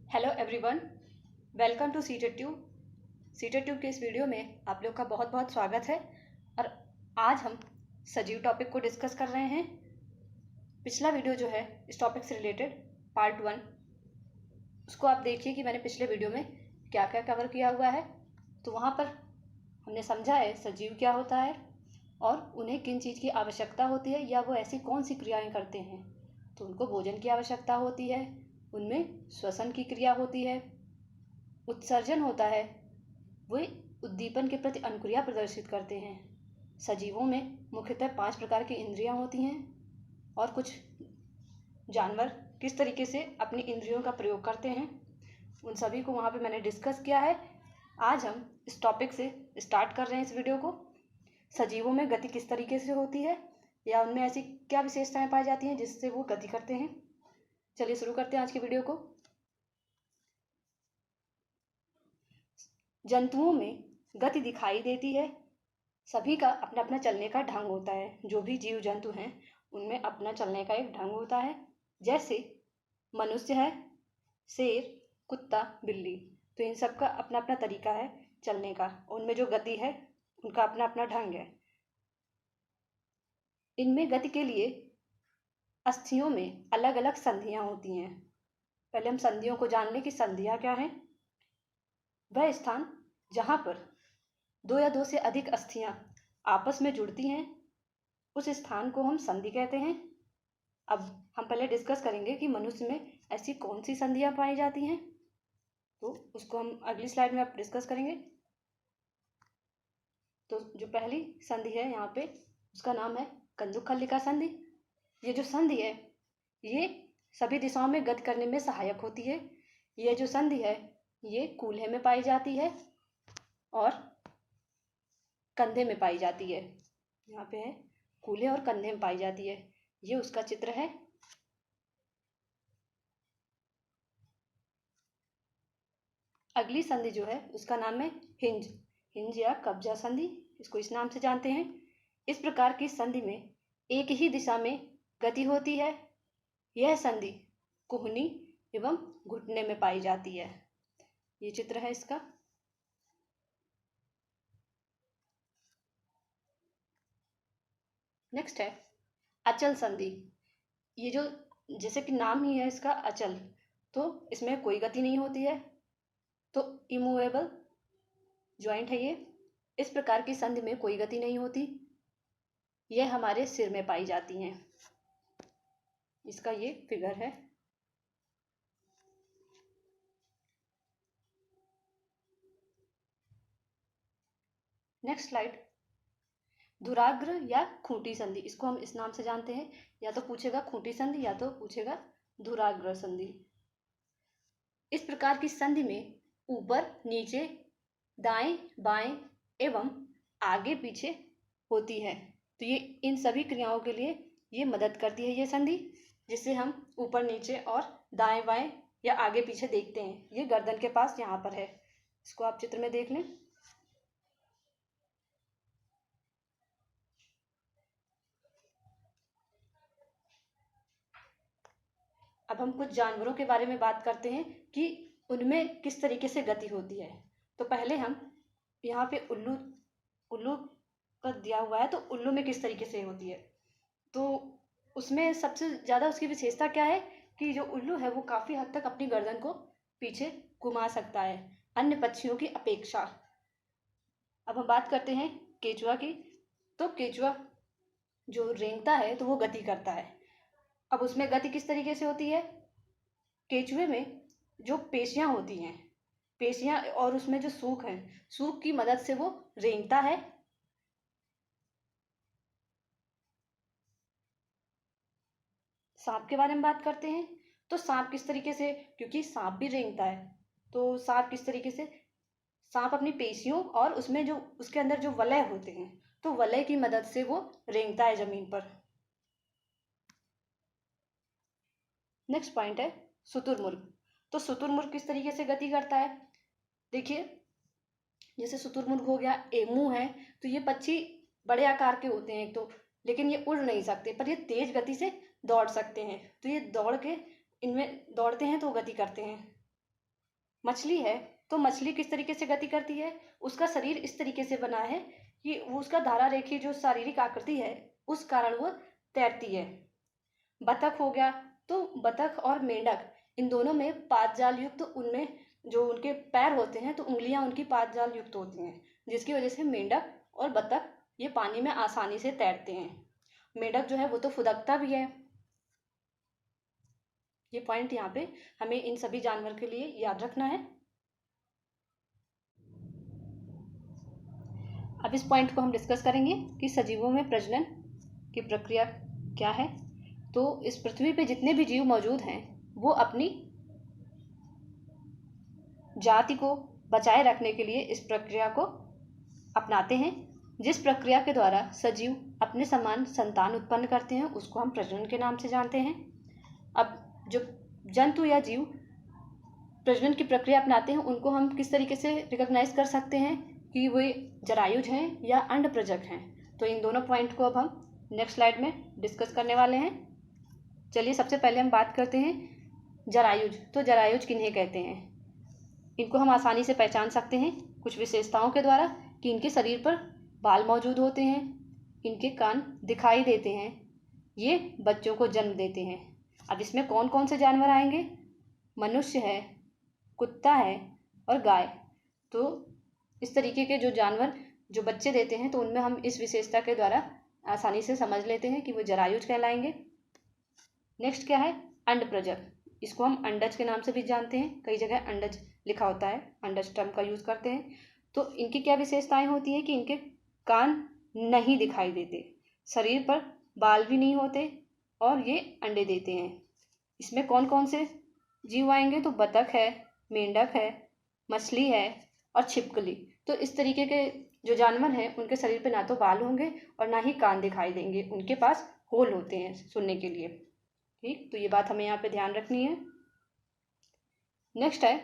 Hello everyone, welcome to Seated Tube के इस video में आप लोग का बहुत बहुत स्वागत है। और आज हम सजीव टॉपिक को डिस्कस कर रहे हैं। पिछला वीडियो जो है इस टॉपिक से रिलेटेड पार्ट 1, उसको आप देखिए कि मैंने पिछले वीडियो में क्या क्या कवर किया हुआ है। तो वहाँ पर हमने समझा है सजीव क्या होता है और उन्हें किन चीज़ की आवश्यकता होती है या वो ऐसी कौन सी क्रियाएँ करते हैं। तो उनको भोजन की आवश्यकता होती है, उनमें श्वसन की क्रिया होती है, उत्सर्जन होता है, वे उद्दीपन के प्रति अनुक्रिया प्रदर्शित करते हैं। सजीवों में मुख्यतः 5 प्रकार की इंद्रियां होती हैं और कुछ जानवर किस तरीके से अपनी इंद्रियों का प्रयोग करते हैं उन सभी को वहाँ पे मैंने डिस्कस किया है। आज हम इस टॉपिक से स्टार्ट कर रहे हैं इस वीडियो को। सजीवों में गति किस तरीके से होती है या उनमें ऐसी क्या विशेषताएं पाई जाती हैं जिससे वो गति करते हैं। चलिए शुरू करते हैं आज की वीडियो को। जंतुओं में गति दिखाई देती है। सभी का अपना अपना चलने का ढंग होता है। जो भी जीव जंतु हैं उनमें अपना चलने का एक ढंग होता है। जैसे मनुष्य है, शेर, कुत्ता, बिल्ली, तो इन सब का अपना अपना तरीका है चलने का। उनमें जो गति है उनका अपना अपना ढंग है। इनमें गति के लिए अस्थियों में अलग अलग संधियां होती हैं। पहले हम संधियों को जान लें कि संधियां क्या हैं। वह स्थान जहाँ पर 2 या 2 से अधिक अस्थियां आपस में जुड़ती हैं उस स्थान को हम संधि कहते हैं। अब हम पहले डिस्कस करेंगे कि मनुष्य में ऐसी कौन सी संधियां पाई जाती हैं, तो उसको हम अगली स्लाइड में आप डिस्कस करेंगे। तो जो पहली संधि है यहाँ पे उसका नाम है कंदुकखलिका संधि। ये जो संधि है ये सभी दिशाओं में गति करने में सहायक होती है। ये जो संधि है ये कूल्हे में पाई जाती है और कंधे में पाई जाती है। यहाँ पे है कूल्हे और कंधे में पाई जाती है। ये उसका चित्र है। अगली संधि जो है उसका नाम है हिंज या कब्जा संधि, इसको इस नाम से जानते हैं। इस प्रकार की संधि में एक ही दिशा में गति होती है। यह संधि कुहनी एवं घुटने में पाई जाती है। ये चित्र है इसका। नेक्स्ट है अचल संधि। ये जो जैसे कि नाम ही है इसका अचल, तो इसमें कोई गति नहीं होती है, तो इमूवेबल ज्वाइंट है ये। इस प्रकार की संधि में कोई गति नहीं होती। यह हमारे सिर में पाई जाती हैं। इसका ये फिगर है। नेक्स्ट स्लाइड, धुराग्र या खूंटी संधि, इसको हम इस नाम से जानते हैं। या तो पूछेगा खूंटी संधि या तो पूछेगा धुराग्र संधि। इस प्रकार की संधि में ऊपर नीचे दाएं बाएं एवं आगे पीछे होती है। तो ये इन सभी क्रियाओं के लिए ये मदद करती है ये संधि, जिससे हम ऊपर नीचे और दाएं बाएं या आगे पीछे देखते हैं। ये गर्दन के पास यहाँ पर है, इसको आप चित्र में देख लें। अब हम कुछ जानवरों के बारे में बात करते हैं कि उनमें किस तरीके से गति होती है। तो पहले हम यहाँ पे उल्लू उल्लू का दिया हुआ है, तो उल्लू में किस तरीके से होती है। तो उसमें सबसे ज़्यादा उसकी विशेषता क्या है कि जो उल्लू है वो काफ़ी हद तक अपनी गर्दन को पीछे घुमा सकता है अन्य पक्षियों की अपेक्षा। अब हम बात करते हैं केचुआ की। तो केचुआ जो रेंगता है तो वो गति करता है। अब उसमें गति किस तरीके से होती है। केचुए में जो पेशियां होती हैं, पेशियां और उसमें जो सूख है, सूख की मदद से वो रेंगता है। सांप के बारे में बात करते हैं। तो सांप किस तरीके से, क्योंकि सांप भी रेंगता है, तो सांप किस तरीके से, सांप अपनी पेशियों और उसमें जो उसके अंदर जो वलय होते हैं, तो वलय की मदद से वो रेंगता है जमीन पर। नेक्स्ट पॉइंट है शुतुरमुर्ग। तो शुतुरमुर्ग किस तरीके से गति करता है। देखिए, जैसे शुतुरमुर्ग हो गया, एमू है, तो ये पक्षी बड़े आकार के होते हैं एक तो, लेकिन ये उड़ नहीं सकते, पर ये तेज गति से दौड़ सकते हैं। तो ये दौड़ के, इनमें दौड़ते हैं तो गति करते हैं। मछली है तो मछली किस तरीके से गति करती है, उसका शरीर इस तरीके से बना है कि वो उसका धारा रेखीय जो शारीरिक आकृति है उस कारण वो तैरती है। बतख हो गया, तो बतख और मेंढक इन दोनों में पाँच जाल युक्त, उनमें जो उनके पैर होते हैं तो उंगलियां उनकी पाँच जाल युक्त होती हैं, जिसकी वजह से मेंढक और बतख ये पानी में आसानी से तैरते हैं। मेंढक जो है वो तो फुदकता भी है। ये पॉइंट यहाँ पे हमें इन सभी जानवर के लिए याद रखना है। अब इस पॉइंट को हम डिस्कस करेंगे कि सजीवों में प्रजनन की प्रक्रिया क्या है। तो इस पृथ्वी पे जितने भी जीव मौजूद हैं वो अपनी जाति को बचाए रखने के लिए इस प्रक्रिया को अपनाते हैं। जिस प्रक्रिया के द्वारा सजीव अपने समान संतान उत्पन्न करते हैं उसको हम प्रजनन के नाम से जानते हैं। अब जो जंतु या जीव प्रजनन की प्रक्रिया अपनाते हैं उनको हम किस तरीके से रिकॉग्नाइज कर सकते हैं कि वे जरायुज हैं या अंडप्रजक हैं। तो इन दोनों पॉइंट को अब हम नेक्स्ट स्लाइड में डिस्कस करने वाले हैं। चलिए सबसे पहले हम बात करते हैं जरायुज। तो जरायुज किन्हें कहते हैं? इनको हम आसानी से पहचान सकते हैं कुछ विशेषताओं के द्वारा कि इनके शरीर पर बाल मौजूद होते हैं, इनके कान दिखाई देते हैं, ये बच्चों को जन्म देते हैं। अब इसमें कौन कौन से जानवर आएंगे? मनुष्य है, कुत्ता है और गाय। तो इस तरीके के जो जानवर जो बच्चे देते हैं तो उनमें हम इस विशेषता के द्वारा आसानी से समझ लेते हैं कि वो जरायुज कहलाएंगे। नेक्स्ट क्या है? अंडप्रजक। इसको हम अंडज के नाम से भी जानते हैं, कई जगह अंडज लिखा होता है, अंडज टर्म का यूज़ करते हैं। तो इनकी क्या विशेषताएं होती हैं कि इनके कान नहीं दिखाई देते, शरीर पर बाल भी नहीं होते और ये अंडे देते हैं। इसमें कौन कौन से जीव आएंगे? तो बतख है, मेंढक है, मछली है और छिपकली। तो इस तरीके के जो जानवर हैं उनके शरीर पे ना तो बाल होंगे और ना ही कान दिखाई देंगे, उनके पास होल होते हैं सुनने के लिए। ठीक, तो ये बात हमें यहाँ पे ध्यान रखनी है। नेक्स्ट है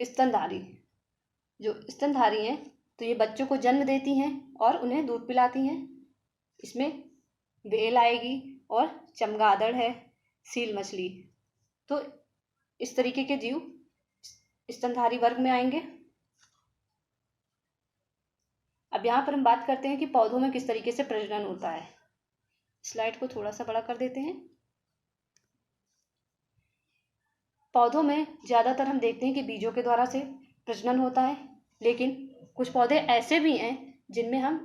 स्तनधारी। जो स्तनधारी हैं तो ये बच्चों को जन्म देती हैं और उन्हें दूध पिलाती हैं। इसमें व्हेल आएगी और चमगादड़ है, सील मछली। तो इस तरीके के जीव स्तनधारी वर्ग में आएंगे। अब यहाँ पर हम बात करते हैं कि पौधों में किस तरीके से प्रजनन होता है। स्लाइड को थोड़ा सा बड़ा कर देते हैं। पौधों में ज़्यादातर हम देखते हैं कि बीजों के द्वारा से प्रजनन होता है, लेकिन कुछ पौधे ऐसे भी हैं जिनमें हम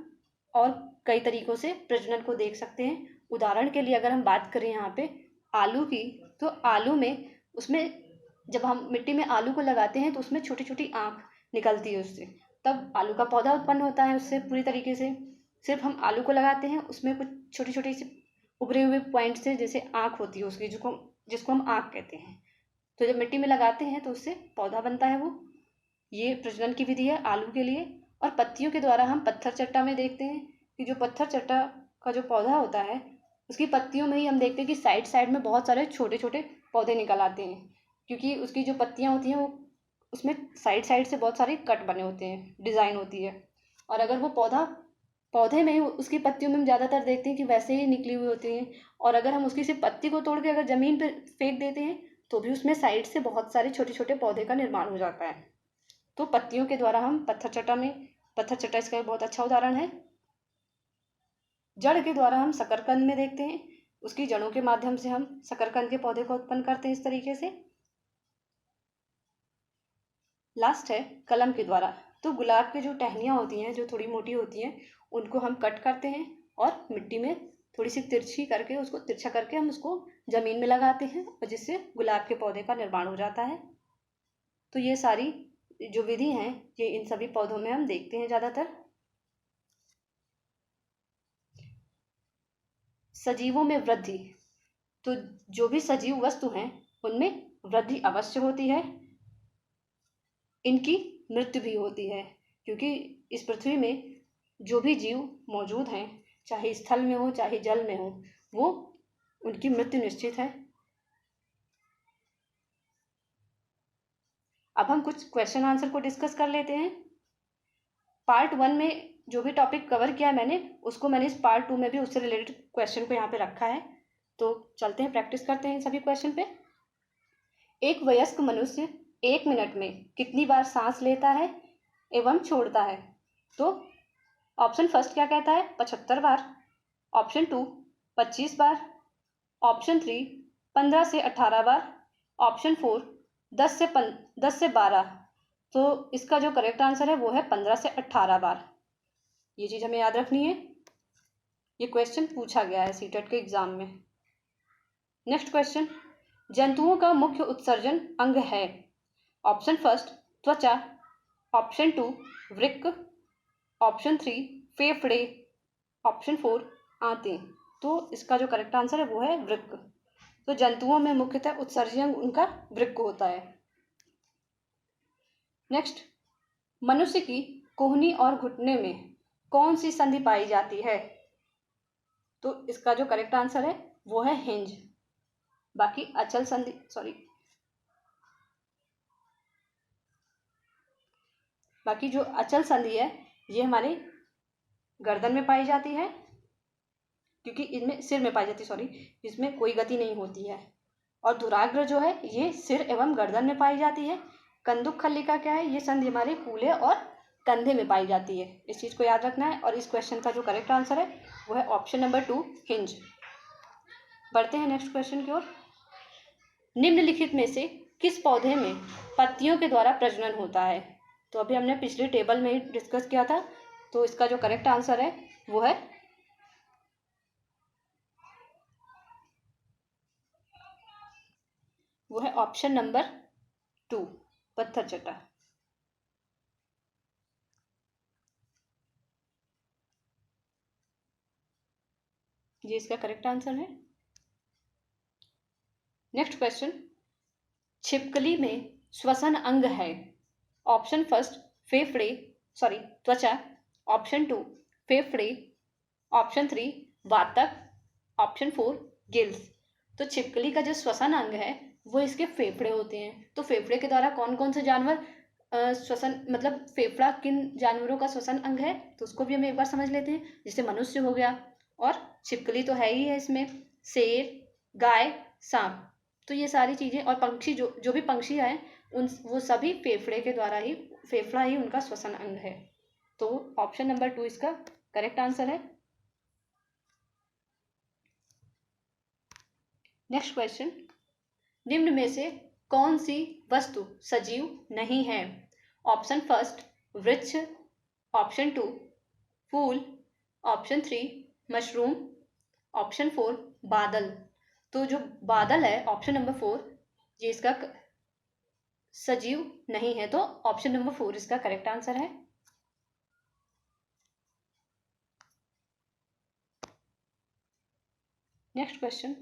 और कई तरीकों से प्रजनन को देख सकते हैं। उदाहरण के लिए अगर हम बात करें यहाँ पे आलू की, तो आलू में उसमें जब हम मिट्टी में आलू को लगाते हैं तो उसमें छोटी छोटी आँख निकलती है उससे, तब आलू का पौधा उत्पन्न होता है उससे पूरी तरीके से। सिर्फ हम आलू को लगाते हैं, उसमें कुछ छोटी छोटी सी उभरे हुए पॉइंट से जैसे आँख होती है उसकी, जिसको हम आँख कहते हैं। तो जब मिट्टी में लगाते हैं तो उससे पौधा बनता है वो। ये प्रजनन की विधि है आलू के लिए। और पत्तियों के द्वारा हम पत्थर चट्टा में देखते हैं कि जो पत्थर चट्टा का जो पौधा होता है उसकी पत्तियों में ही हम देखते हैं कि साइड साइड में बहुत सारे छोटे छोटे पौधे निकल आते हैं, क्योंकि उसकी जो पत्तियाँ होती हैं वो उसमें साइड साइड से बहुत सारे कट बने होते हैं, डिज़ाइन होती है। और अगर वो पौधे में ही उसकी पत्तियों में हम ज़्यादातर देखते हैं कि वैसे ही निकली हुई होती हैं। और अगर हम उसकी सिर्फ पत्ती को तोड़ के अगर ज़मीन पर फेंक देते हैं तो भी उसमें साइड से बहुत सारे छोटे छोटे पौधे का निर्माण हो जाता है। तो पत्तियों के द्वारा हम पत्थर चट्टा इसका एक बहुत अच्छा उदाहरण है। जड़ के द्वारा हम शकरकंद में देखते हैं, उसकी जड़ों के माध्यम से हम शकरकंद के पौधे को उत्पन्न करते हैं इस तरीके से। लास्ट है कलम के द्वारा। तो गुलाब की जो टहनियाँ होती हैं जो थोड़ी मोटी होती हैं उनको हम कट करते हैं और मिट्टी में थोड़ी सी तिरछी करके उसको तिरछा करके हम उसको ज़मीन में लगाते हैं और जिससे गुलाब के पौधे का निर्माण हो जाता है। तो ये सारी जो विधि हैं ये इन सभी पौधों में हम देखते हैं ज़्यादातर। सजीवों में वृद्धि। तो जो भी सजीव वस्तु हैं उनमें वृद्धि अवश्य होती है, इनकी मृत्यु भी होती है, क्योंकि इस पृथ्वी में जो भी जीव मौजूद हैं चाहे स्थल में हो चाहे जल में हो वो उनकी मृत्यु निश्चित है। अब हम कुछ क्वेश्चन आंसर को डिस्कस कर लेते हैं। पार्ट 1 में जो भी टॉपिक कवर किया मैंने उसको मैंने इस पार्ट 2 में भी उससे रिलेटेड क्वेश्चन को यहाँ पे रखा है। तो चलते हैं प्रैक्टिस करते हैं इन सभी क्वेश्चन पे। एक वयस्क मनुष्य 1 मिनट में कितनी बार सांस लेता है एवं छोड़ता है? तो ऑप्शन फर्स्ट क्या कहता है? 75 बार। ऑप्शन 2 25 बार। ऑप्शन 3 15 से 18 बार। ऑप्शन 4 10 से 12। तो इसका जो करेक्ट आंसर है वो है 15 से 18 बार। ये चीज़ हमें याद रखनी है, ये क्वेश्चन पूछा गया है सीटेट के एग्जाम में। नेक्स्ट क्वेश्चन, जंतुओं का मुख्य उत्सर्जन अंग है? ऑप्शन फर्स्ट त्वचा। ऑप्शन 2 वृक्क। ऑप्शन 3 फेफड़े। ऑप्शन 4 आंतें। तो इसका जो करेक्ट आंसर है वो है वृक्क। तो जंतुओं में मुख्यतः उत्सर्जन अंग उनका वृक्क होता है। नेक्स्ट, मनुष्य की कोहनी और घुटने में कौन सी संधि पाई जाती है? तो इसका जो करेक्ट आंसर है वो है हिंज। बाकी अचल संधि बाकी जो अचल संधि है ये हमारे गर्दन में पाई जाती है, क्योंकि इनमें सिर में पाई जाती है, इसमें कोई गति नहीं होती है। और धुराग्र जो है ये सिर एवं गर्दन में पाई जाती है। कंदुक खल्लिका क्या है? ये संधि हमारे कूल्हे और कंधे में पाई जाती है। इस चीज़ को याद रखना है। और इस क्वेश्चन का जो करेक्ट आंसर है वो है ऑप्शन नंबर 2 हिंज। बढ़ते हैं नेक्स्ट क्वेश्चन की ओर। निम्नलिखित में से किस पौधे में पत्तियों के द्वारा प्रजनन होता है? तो अभी हमने पिछले टेबल में ही डिस्कस किया था। तो इसका जो करेक्ट आंसर है वो है ऑप्शन नंबर 2 पत्थर चट्टा। ये इसका करेक्ट आंसर है। नेक्स्ट क्वेश्चन, छिपकली में श्वसन अंग है? ऑप्शन फर्स्ट त्वचा। ऑप्शन 2 फेफड़े। ऑप्शन 3 वातक। Option 4 gills. तो छिपकली का जो श्वसन अंग है वो इसके फेफड़े होते हैं। तो फेफड़े के द्वारा कौन कौन से जानवर श्वसन मतलब फेफड़ा किन जानवरों का श्वसन अंग है तो उसको भी हम एक बार समझ लेते हैं। जैसे मनुष्य हो गया, और छिपकली तो है ही है इसमें, शेर, गाय, सांप। तो ये सारी चीज़ें और पंक्षी जो भी पंक्षी आए वो सभी फेफड़ा ही उनका श्वसन अंग है। तो ऑप्शन नंबर 2 इसका करेक्ट आंसर है। नेक्स्ट क्वेश्चन, निम्न में से कौन सी वस्तु सजीव नहीं है? ऑप्शन फर्स्ट वृक्ष। ऑप्शन 2 फूल। Option 3 mushroom. ऑप्शन 4 बादल। तो जो बादल है ऑप्शन नंबर 4 ये इसका सजीव नहीं है। तो ऑप्शन नंबर 4 इसका करेक्ट आंसर है। नेक्स्ट क्वेश्चन,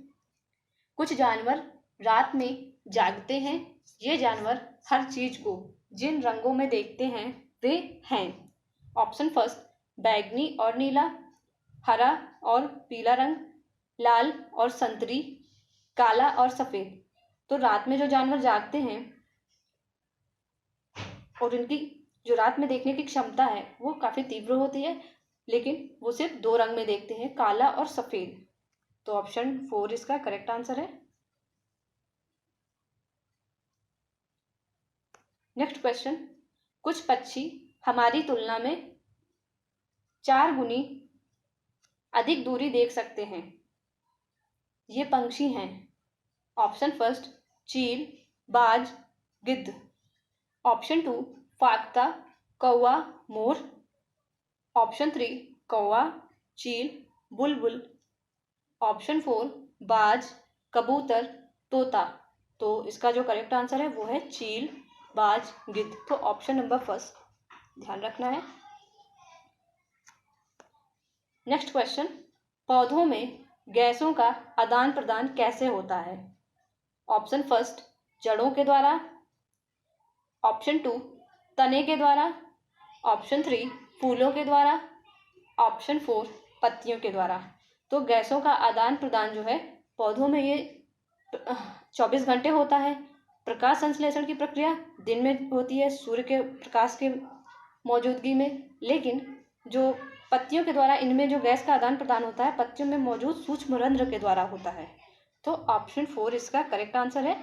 कुछ जानवर रात में जागते हैं। ये जानवर हर चीज को जिन रंगों में देखते हैं वे हैं। ऑप्शन फर्स्ट बैगनी और नीला, हरा और पीला रंग, लाल और संतरी, काला और सफेद। तो रात में जो जानवर जागते हैं और उनकी जो रात में देखने की क्षमता है वो काफी तीव्र होती है, लेकिन वो सिर्फ 2 रंग में देखते हैं, काला और सफेद। तो ऑप्शन 4 इसका करेक्ट आंसर है। नेक्स्ट क्वेश्चन, कुछ पक्षी हमारी तुलना में 4 गुनी अधिक दूरी देख सकते हैं। ये पंक्षी हैं। ऑप्शन फर्स्ट चील, बाज, गिद्ध। ऑप्शन 2 फाख्ता, कौवा, मोर। ऑप्शन 3 कौवा, चील, बुलबुल। ऑप्शन 4 बाज, कबूतर, तोता। तो इसका जो करेक्ट आंसर है वो है चील, बाज, गिद्ध। तो ऑप्शन नंबर फर्स्ट ध्यान रखना है। नेक्स्ट क्वेश्चन, पौधों में गैसों का आदान प्रदान कैसे होता है? ऑप्शन फर्स्ट जड़ों के द्वारा। ऑप्शन 2 तने के द्वारा। ऑप्शन 3 फूलों के द्वारा। ऑप्शन 4 पत्तियों के द्वारा। तो गैसों का आदान प्रदान जो है पौधों में ये 24 घंटे होता है। प्रकाश संश्लेषण की प्रक्रिया दिन में होती है सूर्य के प्रकाश के मौजूदगी में, लेकिन जो पत्तियों के द्वारा इनमें जो गैस का आदान प्रदान होता है पत्तियों में मौजूद सूक्ष्म रंध्र के द्वारा होता है। तो ऑप्शन 4 इसका करेक्ट आंसर है।